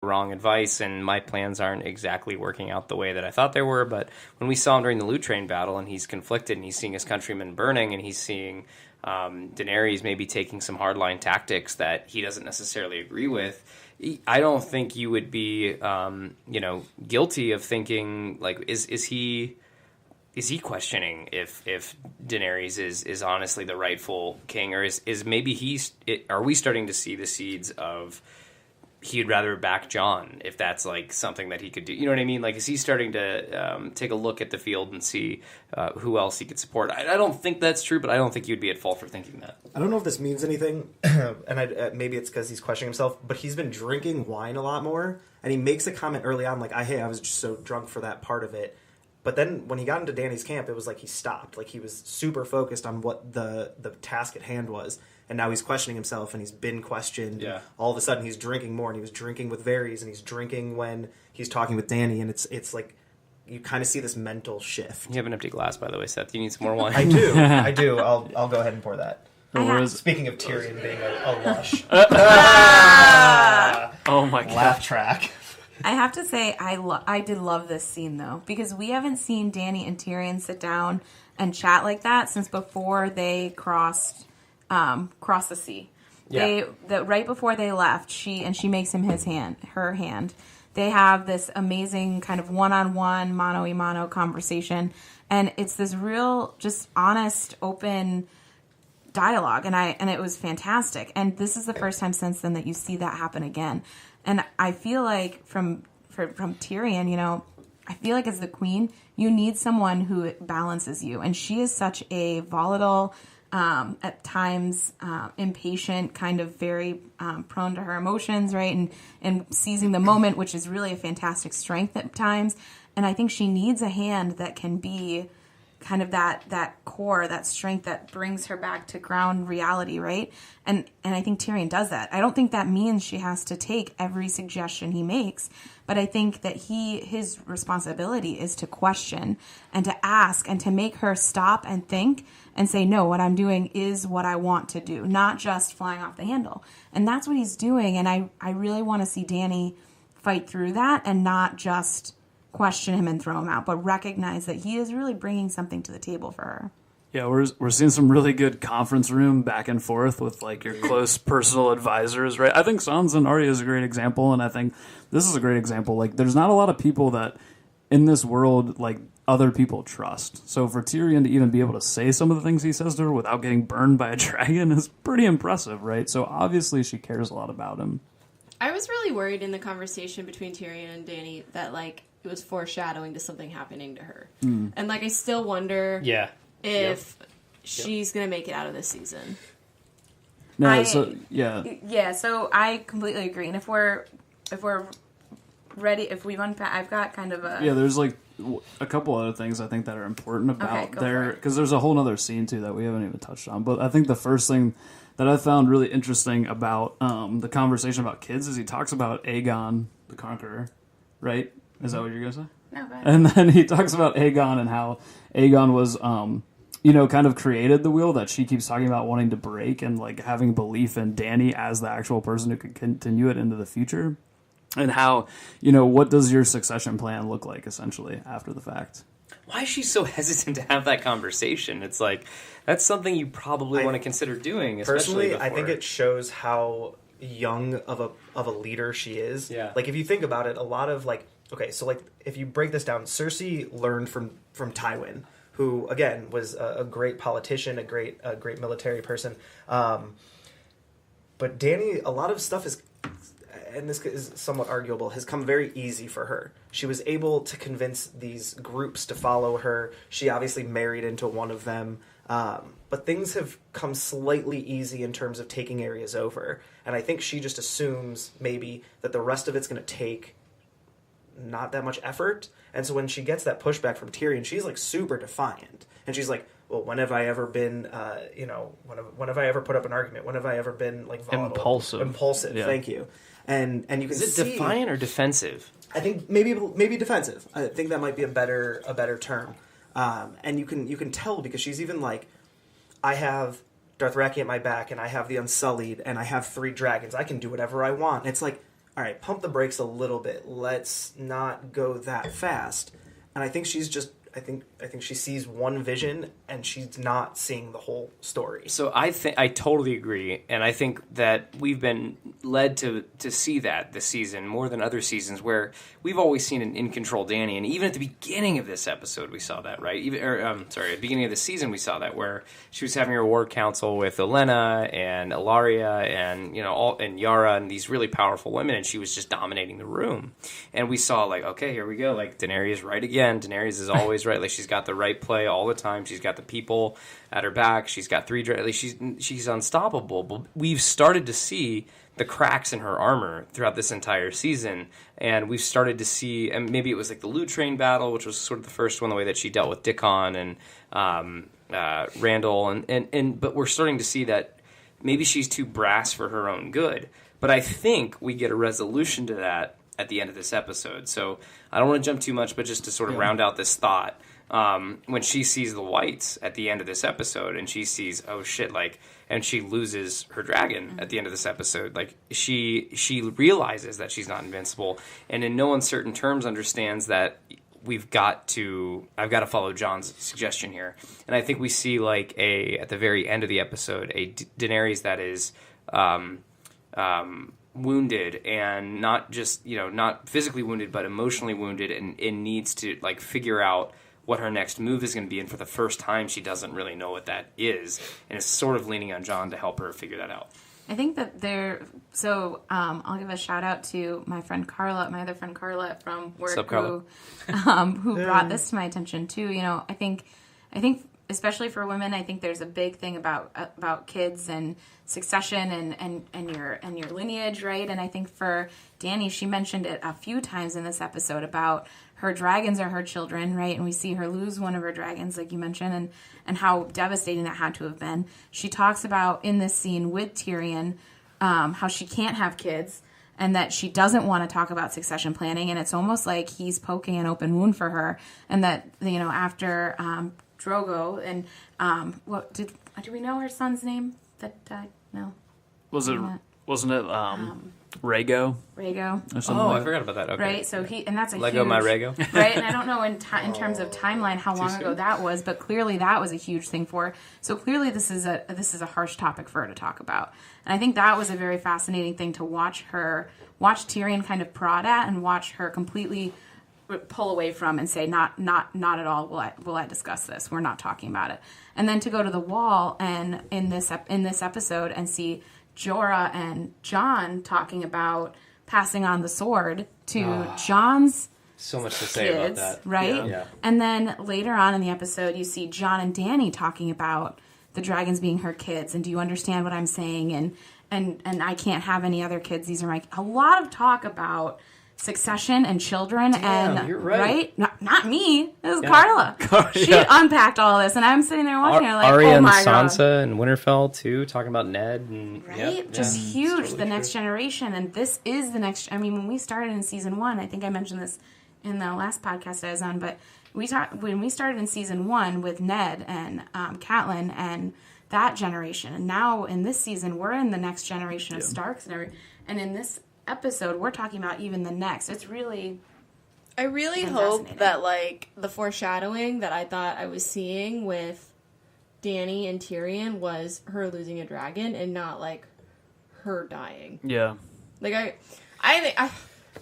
wrong advice and my plans aren't exactly working out the way that I thought they were. But when we saw him during the Loot Train battle and he's conflicted and he's seeing his countrymen burning and he's seeing Daenerys maybe taking some hardline tactics that he doesn't necessarily agree with, I don't think you would be, guilty of thinking, like, is he questioning if Daenerys is honestly the rightful king, or is maybe are we starting to see the seeds of he'd rather back Jon if that's like something that he could do? You know what I mean? Like, is he starting to take a look at the field and see who else he could support? I don't think that's true, but I don't think you'd be at fault for thinking that. I don't know if this means anything, and maybe it's because he's questioning himself, but he's been drinking wine a lot more, and he makes a comment early on like, hey, I was just so drunk for that part of it. But then when he got into Dany's camp, it was like he stopped. Like, he was super focused on what the task at hand was. And now he's questioning himself, and he's been questioned. Yeah. All of a sudden, he's drinking more, and he was drinking with Varys, and he's drinking when he's talking with Dany. And it's like you kind of see this mental shift. You have an empty glass, by the way, Seth. You need some more wine. I do. I do. I'll go ahead and pour that. Speaking of Tyrion being a lush. Oh my god. Laugh track. I have to say, I did love this scene, though, because we haven't seen Dany and Tyrion sit down and chat like that since before they crossed the sea. Yeah. Right before they left, she makes him her hand. They have this amazing kind of one-on-one, mano-a-mano conversation, and it's this real, just honest, open dialogue, and it was fantastic. And this is the first time since then that you see that happen again. And I feel like from Tyrion, I feel like as the queen, you need someone who balances you. And she is such a volatile, at times impatient, kind of very prone to her emotions, right? And seizing the moment, which is really a fantastic strength at times. And I think she needs a hand that can be kind of that core, that strength that brings her back to ground reality, right? And I think Tyrion does that. I don't think that means she has to take every suggestion he makes, but I think that his responsibility is to question and to ask and to make her stop and think and say, no, what I'm doing is what I want to do, not just flying off the handle. And that's what he's doing, and I really want to see Dany fight through that and not just question him and throw him out, but recognize that he is really bringing something to the table for her. Yeah, we're seeing some really good conference room back and forth with like your close personal advisors, right? I think Sansa and Arya is a great example, and I think this is a great example. Like, there's not a lot of people that in this world like other people trust. So for Tyrion to even be able to say some of the things he says to her without getting burned by a dragon is pretty impressive, right? So obviously she cares a lot about him. I was really worried in the conversation between Tyrion and Dany that like it was foreshadowing to something happening to her. And like I still wonder if she's going to make it out of this season. No, so I completely agree. And if we're ready, if we've unpacked, I've got kind of a... Yeah, there's like a couple other things I think that are important about there, because there's a whole other scene too that we haven't even touched on. But I think the first thing that I found really interesting about the conversation about kids is he talks about Aegon the Conqueror, right? Is that what you're going to say? No, go ahead. And then he talks about Aegon and how Aegon was, kind of created the wheel that she keeps talking about wanting to break, and like having belief in Dany as the actual person who could continue it into the future. And how, what does your succession plan look like essentially after the fact? Why is she so hesitant to have that conversation? It's like, that's something you probably want to consider doing. Personally, I think it shows how young of a leader she is. Yeah. Like, if you think about it, a lot of like, okay, so like if you break this down, Cersei learned from Tywin, who again was a great politician, a great military person. But Dany, a lot of stuff is, and this is somewhat arguable, has come very easy for her. She was able to convince these groups to follow her. She obviously married into one of them. But things have come slightly easy in terms of taking areas over. And I think she just assumes maybe that the rest of it's going to take not that much effort. And so when she gets that pushback from Tyrion, she's like super defiant. And she's like, well, when have I ever been, when have I ever put up an argument? When have I ever been like volatile? Impulsive, yeah. Thank you. And you can see... Is it defiant or defensive? I think maybe defensive. I think that might be a better term. And you can tell because she's even like, I have Dothraki at my back, and I have the Unsullied, and I have 3 dragons. I can do whatever I want. And it's like, all right, pump the brakes a little bit. Let's not go that fast. And I think she's just, I think she sees one vision and she's not seeing the whole story. So I totally agree, and I think that we've been led to see that this season more than other seasons, where we've always seen an in control Dany, and even at the beginning of this episode we saw that, right? At the beginning of the season we saw that, where she was having her war council with Olenna and Ilaria and and Yara and these really powerful women, and she was just dominating the room. And we saw like, okay, here we go, like Daenerys is right again. Daenerys is always right. Like she's got the right play all the time. She's got the people at her back. She's got she's unstoppable. But we've started to see the cracks in her armor throughout this entire season, and we've started to see, and maybe it was like the loot train battle, which was sort of the first one, the way that she dealt with Dickon and Randall, and but we're starting to see that maybe she's too brass for her own good. But I think we get a resolution to that at the end of this episode. So I don't want to jump too much, but just to sort of round out this thought, when she sees the whites at the end of this episode, and she sees, oh shit, like, and she loses her dragon at the end of this episode, like she realizes that she's not invincible, and in no uncertain terms understands that I've got to follow John's suggestion here. And I think we see like at the very end of the episode, a Daenerys that is wounded, and not just, not physically wounded, but emotionally wounded, and needs to like figure out what her next move is going to be. And for the first time, she doesn't really know what that is, and is sort of leaning on John to help her figure that out. I think that I'll give a shout out to my friend Carla, my other friend Carla from work, Sup, Carla? who brought this to my attention too. I think especially for women, I think there's a big thing about kids and succession and your lineage, right? And I think for Dany, she mentioned it a few times in this episode about her dragons are her children, right? And we see her lose one of her dragons, like you mentioned, and how devastating that had to have been. She talks about in this scene with Tyrion how she can't have kids, and that she doesn't want to talk about succession planning, and it's almost like he's poking an open wound for her, and that after Drogo and do we know her son's name that died? No. Wasn't it Rhaego? Rhaego. I forgot about that. Okay. Right, so that's a Lego huge, my Rhaego. Right, and I don't know in terms of timeline how long ago that was, but clearly that was a huge thing for her. So clearly this is a harsh topic for her to talk about, and I think that was a very fascinating thing to watch Tyrion kind of prod at, and watch her completely pull away from and say, not at all will I discuss this. We're not talking about it. And then to go to the wall and in this episode and see Jorah and Jon talking about passing on the sword to Jon's so much to say kids, about that, right? Yeah. And then later on in the episode, you see Jon and Dany talking about the dragons being her kids, and do you understand what I'm saying? And I can't have any other kids. These are a lot of talk about succession and children. Damn, and you're right. Not me. It was Carla. She unpacked all this, and I'm sitting there watching her like, Arya oh my and god. Sansa and Winterfell too, talking about Ned and Right? Just huge. Totally the next generation, and this is the next. I mean, when we started in season 1, I think I mentioned this in the last podcast I was on, but when we started in season 1 with Ned and Catelyn and that generation, and now in this season we're in the next generation of Starks and in this episode we're talking about even the next. It's really, I really hope that like the foreshadowing that I thought I was seeing with Dany and Tyrion was her losing a dragon and not like her dying. Yeah. Like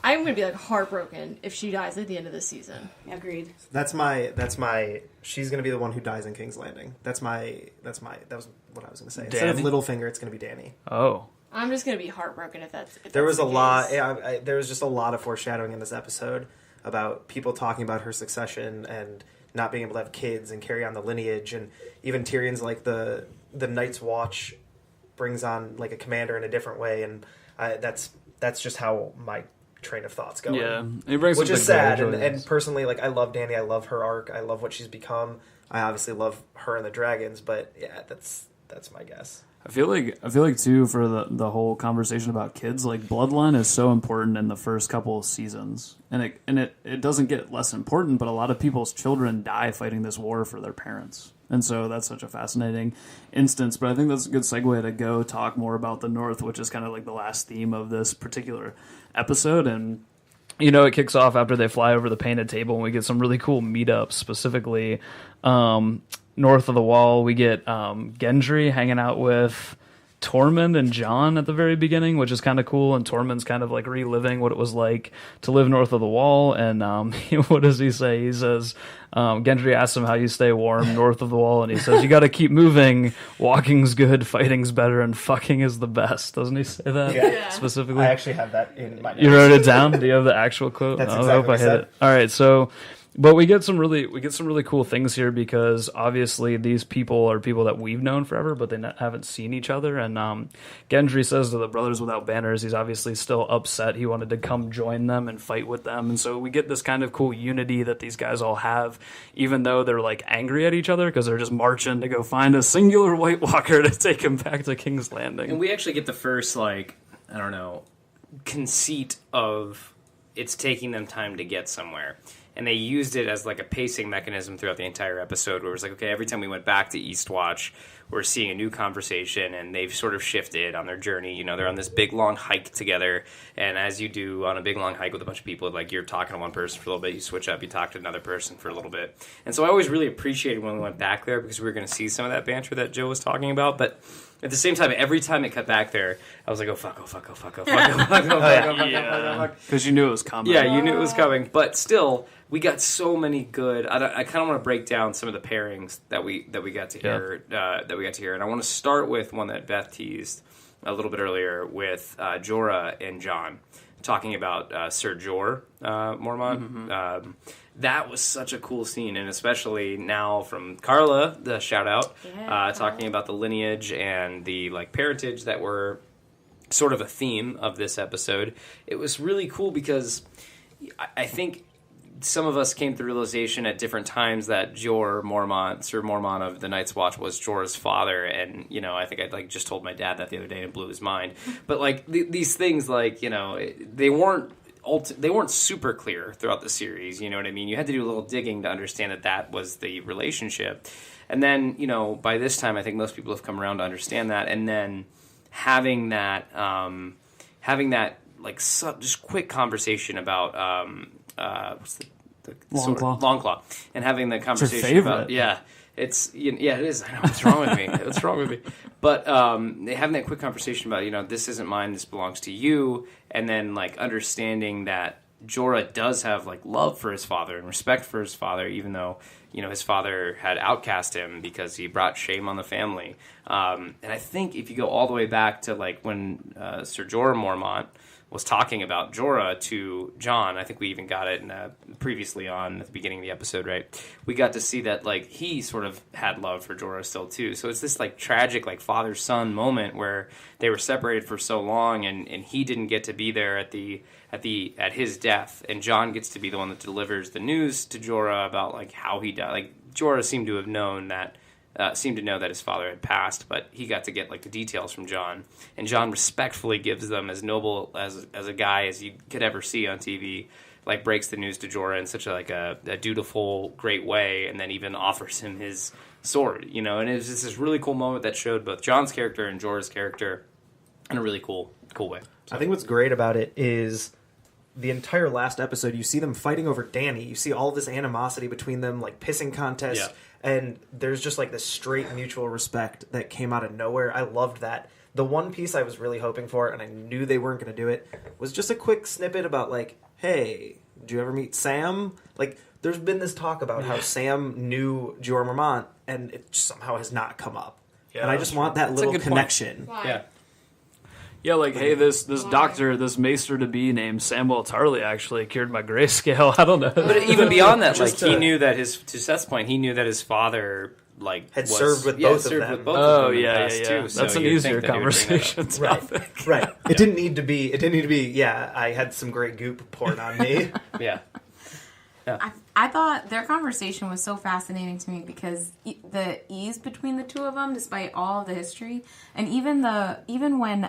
I'm gonna be like heartbroken if she dies at the end of this season. agreed. That's my. She's gonna be the one who dies in King's Landing. That was what I was gonna say. Instead of Littlefinger, it's gonna be Dany. Oh. I'm just gonna be heartbroken if that's. There was a lot. There was just a lot of foreshadowing in this episode about people talking about her succession and not being able to have kids and carry on the lineage, and even Tyrion's like the Night's Watch brings on like a commander in a different way, and that's just how my train of thoughts going. Yeah, it brings which is sad. And personally, like I love Dany. I love her arc. I love what she's become. I obviously love her and the dragons. But yeah, that's my guess. I feel like too, for the whole conversation about kids, like bloodline is so important in the first couple of seasons, and it doesn't get less important. But a lot of people's children die fighting this war for their parents, And so that's such a fascinating instance. But I think that's a good segue to go talk more about the North, which is kind of like the last theme of this particular episode. And it kicks off after they fly over the painted table, and we get some really cool meetups. Specifically, north of the Wall, we get Gendry hanging out with Tormund and Jon at the very beginning, which is kind of cool. And Tormund's kind of like reliving what it was like to live north of the Wall. And what does he say? He says, Gendry asks him how you stay warm north of the Wall, and he says, you got to keep moving. Walking's good, fighting's better, and fucking is the best. Doesn't he say that specifically? I actually have that in my notes. You wrote it down? Do you have the actual quote? That's I hope I hit it. All right, so. But we get some really cool things here, because obviously these people are people that we've known forever, but they haven't seen each other. And Gendry says to the Brothers Without Banners, he's obviously still upset. He wanted to come join them and fight with them. And so we get this kind of cool unity that these guys all have, even though they're like angry at each other because they're just marching to go find a singular White Walker to take him back to King's Landing. And we actually get the first, conceit of it's taking them time to get somewhere. And they used it as like a pacing mechanism throughout the entire episode, where it was like, okay, every time we went back to Eastwatch, we're seeing a new conversation, and they've sort of shifted on their journey. They're on this big, long hike together, and as you do on a big, long hike with a bunch of people, like, you're talking to one person for a little bit, you switch up, you talk to another person for a little bit. And so I always really appreciated when we went back there, because we were going to see some of that banter that Joe was talking about, but at the same time, every time it cut back there, I was like, oh, fuck. Because you knew it was coming. Yeah, you knew it was coming, but still, we got so many good. I kind of want to break down some of the pairings that we got to hear. And I want to start with one that Beth teased a little bit earlier with Jorah and Jon, talking about Sir Jorah Mormont. Mm-hmm. That was such a cool scene, and especially now from Carla, the shout out, talking about the lineage and the parentage that were sort of a theme of this episode. It was really cool because I think some of us came to the realization at different times that Sir Mormont of the Night's Watch was Jorah's father, and I think I just told my dad that the other day and it blew his mind. But these things, they weren't super clear throughout the series. You know what I mean? You had to do a little digging to understand that was the relationship. And then, by this time, I think most people have come around to understand that. And then having that just quick conversation about what's the Longclaw, and having the conversation about it is. I know what's wrong with me. What's wrong with me? But having that quick conversation about this isn't mine, this belongs to you, and then understanding that Jorah does have love for his father and respect for his father, even though his father had outcast him because he brought shame on the family. And I think if you go all the way back to when Sir Jorah Mormont was talking about Jorah to Jon, I think we even got it previously on at the beginning of the episode, right? We got to see that he sort of had love for Jorah still too. So it's this tragic father-son moment where they were separated for so long, and he didn't get to be there at his death, and Jon gets to be the one that delivers the news to Jorah about how he died. Jorah seemed to know that his father had passed, but he got to get the details from Jon, and Jon respectfully gives them as noble as a guy as you could ever see on TV, breaks the news to Jorah in such a dutiful, great way, and then even offers him his sword, and it was just this really cool moment that showed both Jon's character and Jorah's character in a really cool way. So. I think what's great about it is the entire last episode, you see them fighting over Dany. You see all this animosity between them, pissing contests. Yeah. And there's just this straight mutual respect that came out of nowhere. I loved that. The one piece I was really hoping for, and I knew they weren't going to do it, was just a quick snippet about hey, did you ever meet Sam? There's been this talk about how Sam knew Jorah Mormont, and it somehow has not come up. Yeah, and I just want that little connection. Yeah. Yeah, hey, this doctor, this maester-to-be named Samwell Tarly actually cured my grayscale. I don't know. But even beyond that, he knew that to Seth's point, he knew that his father, had served with both of them. Oh, yeah. Too, that's an easier conversation topic. Right. It didn't need to be, I had some great goop poured on me. Yeah. I thought their conversation was so fascinating to me because the ease between the two of them, despite all of the history, and even when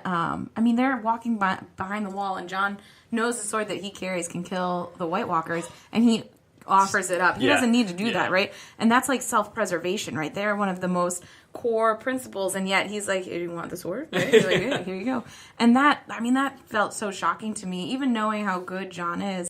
they're walking behind the wall, and Jon knows the sword that he carries can kill the White Walkers, and he offers it up. He Yeah. doesn't need to do Yeah. that, right? And that's like self-preservation right there, one of the most core principles, and yet he's like, you want the sword? Right? He's like, yeah, here you go. And that, I mean, that felt so shocking to me, even knowing how good Jon is.